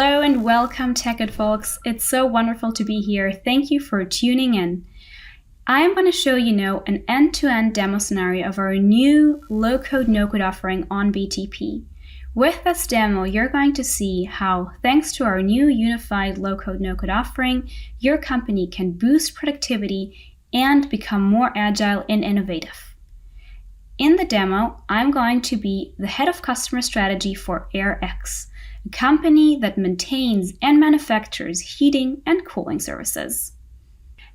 Hello and welcome, TechEd folks. It's so wonderful to be here. Thank you for tuning in. I am going to show you now an end-to-end demo scenario of our new low-code, no-code offering on BTP. With this demo, you're going to see how, thanks to our new unified low-code, no-code offering, your company can boost productivity and become more agile and innovative. In the demo, I'm going to be the head of customer strategy for AirX, a company that maintains and manufactures heating and cooling services.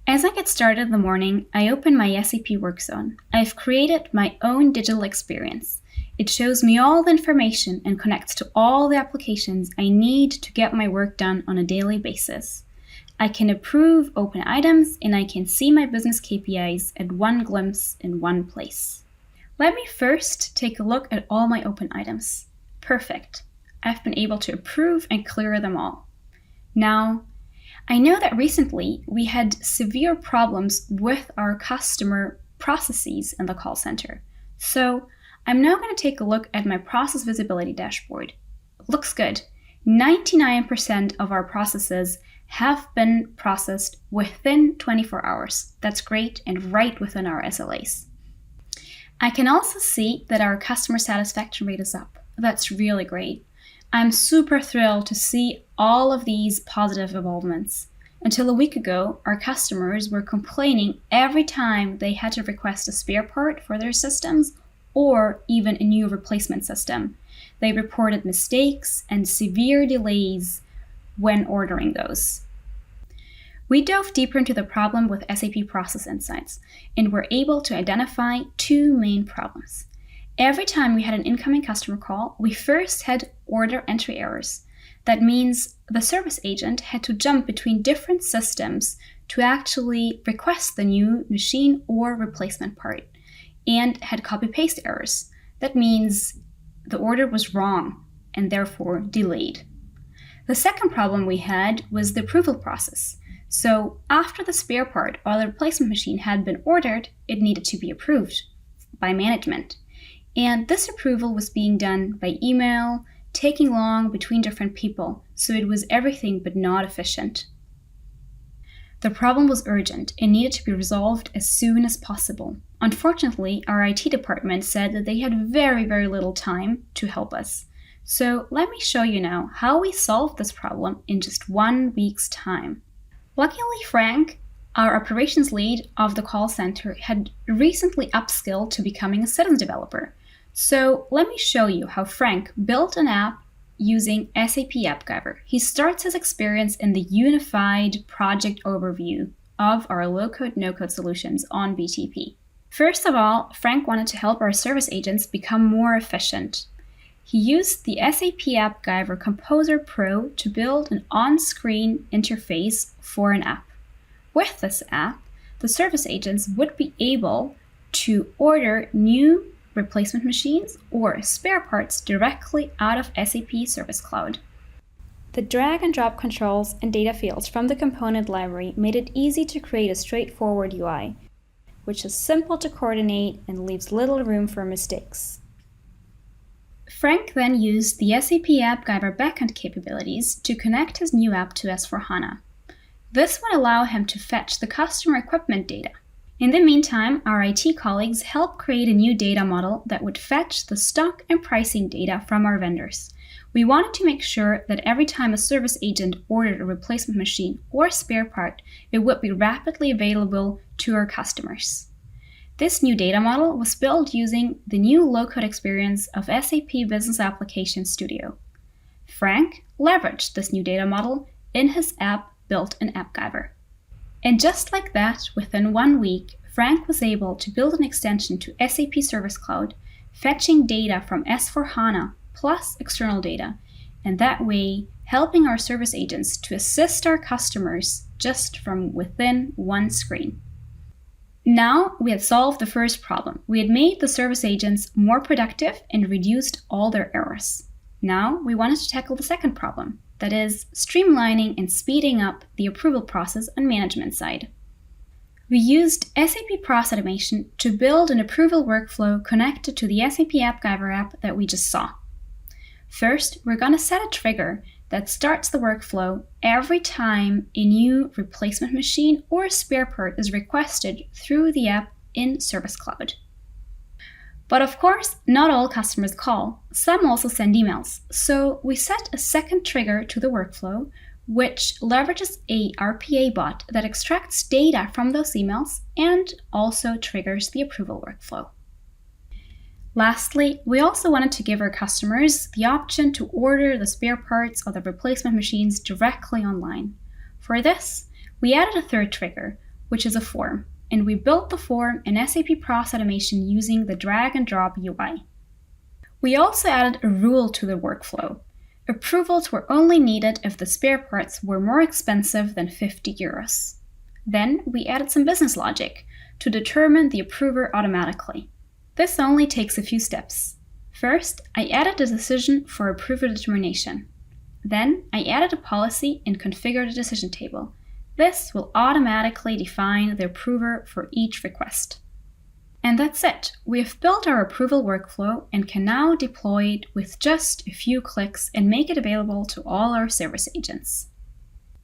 As I get started in the morning, I open my SAP Work Zone. I've created my own digital experience. It shows me all the information and connects to all the applications I need to get my work done on a daily basis. I can approve open items and I can see my business KPIs at one glimpse in one place. Let me first take a look at all my open items. Perfect. I've been able to approve and clear them all. Now, I know that recently we had severe problems with our customer processes in the call center. So I'm now going to take a look at my process visibility dashboard. Looks good. 99% of our processes have been processed within 24 hours. That's great and right within our SLAs. I can also see that our customer satisfaction rate is up. That's really great. I'm super thrilled to see all of these positive involvements. Until a week ago, our customers were complaining every time they had to request a spare part for their systems or even a new replacement system. They reported mistakes and severe delays when ordering those. We dove deeper into the problem with SAP Process Insights and were able to identify two main problems. Every time we had an incoming customer call, we first had order entry errors. That means the service agent had to jump between different systems to actually request the new machine or replacement part, and had copy-paste errors. That means the order was wrong and therefore delayed. The second problem we had was the approval process. So after the spare part or the replacement machine had been ordered, it needed to be approved by management. And this approval was being done by email, taking long between different people, so it was everything but not efficient. The problem was urgent and needed to be resolved as soon as possible. Unfortunately, our IT department said that they had very little time to help us. So let me show you now how we solved this problem in just 1 week's time. Luckily, Frank, our operations lead of the call center, had recently upskilled to becoming a citizen developer. So let me show you how Frank built an app using SAP AppGyver. He starts his experience in the unified project overview of our low-code, no-code solutions on BTP. First of all, Frank wanted to help our service agents become more efficient. He used the SAP AppGyver Composer Pro to build an on-screen interface for an app. With this app, the service agents would be able to order new replacement machines or spare parts directly out of SAP Service Cloud. The drag and drop controls and data fields from the component library made it easy to create a straightforward UI, which is simple to coordinate and leaves little room for mistakes. Frank then used the SAP AppGyver backend capabilities to connect his new app to S/4HANA. This would allow him to fetch the customer equipment data. In the meantime, our IT colleagues helped create a new data model that would fetch the stock and pricing data from our vendors. We wanted to make sure that every time a service agent ordered a replacement machine or spare part, it would be rapidly available to our customers. This new data model was built using the new low-code experience of SAP Business Application Studio. Frank leveraged this new data model in his app built in AppGyver. And just like that, within 1 week, Frank was able to build an extension to SAP Service Cloud, fetching data from S/4HANA plus external data, and that way helping our service agents to assist our customers just from within one screen. Now we had solved the first problem. We had made the service agents more productive and reduced all their errors. Now we wanted to tackle the second problem. That is, streamlining and speeding up the approval process on management side. We used SAP Process Automation to build an approval workflow connected to the SAP AppGyver app that we just saw. First, we're going to set a trigger that starts the workflow every time a new replacement machine or spare part is requested through the app in Service Cloud. But of course, not all customers call. Some also send emails. So we set a second trigger to the workflow, which leverages a RPA bot that extracts data from those emails and also triggers the approval workflow. Lastly, we also wanted to give our customers the option to order the spare parts or the replacement machines directly online. For this, we added a third trigger, which is a form, and we built the form in SAP Process Automation using the drag and drop UI. We also added a rule to the workflow. Approvals were only needed if the spare parts were more expensive than 50 euros. Then we added some business logic to determine the approver automatically. This only takes a few steps. First, I added a decision for approver determination. Then I added a policy and configured a decision table. This will automatically define the approver for each request. And that's it. We have built our approval workflow and can now deploy it with just a few clicks and make it available to all our service agents.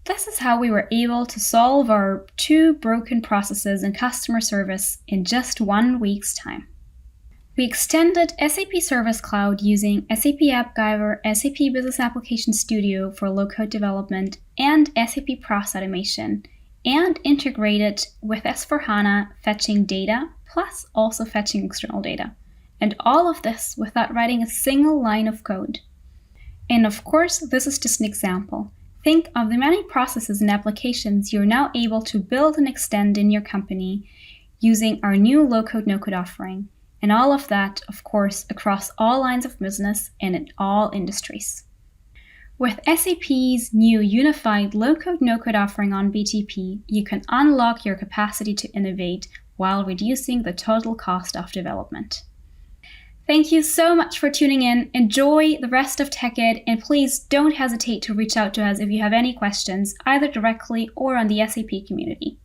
This is how we were able to solve our 2 broken processes in customer service in just 1 week's time. We extended SAP Service Cloud using SAP AppGyver, SAP Business Application Studio for low-code development, and SAP Process Automation, and integrated with S/4HANA fetching data, plus also fetching external data. And all of this without writing a single line of code. And of course, this is just an example. Think of the many processes and applications you're now able to build and extend in your company using our new low-code, no-code offering. And all of that, of course, across all lines of business and in all industries. With SAP's new unified low-code, no-code offering on BTP, you can unlock your capacity to innovate while reducing the total cost of development. Thank you so much for tuning in. Enjoy the rest of TechEd, and please don't hesitate to reach out to us if you have any questions, either directly or on the SAP community.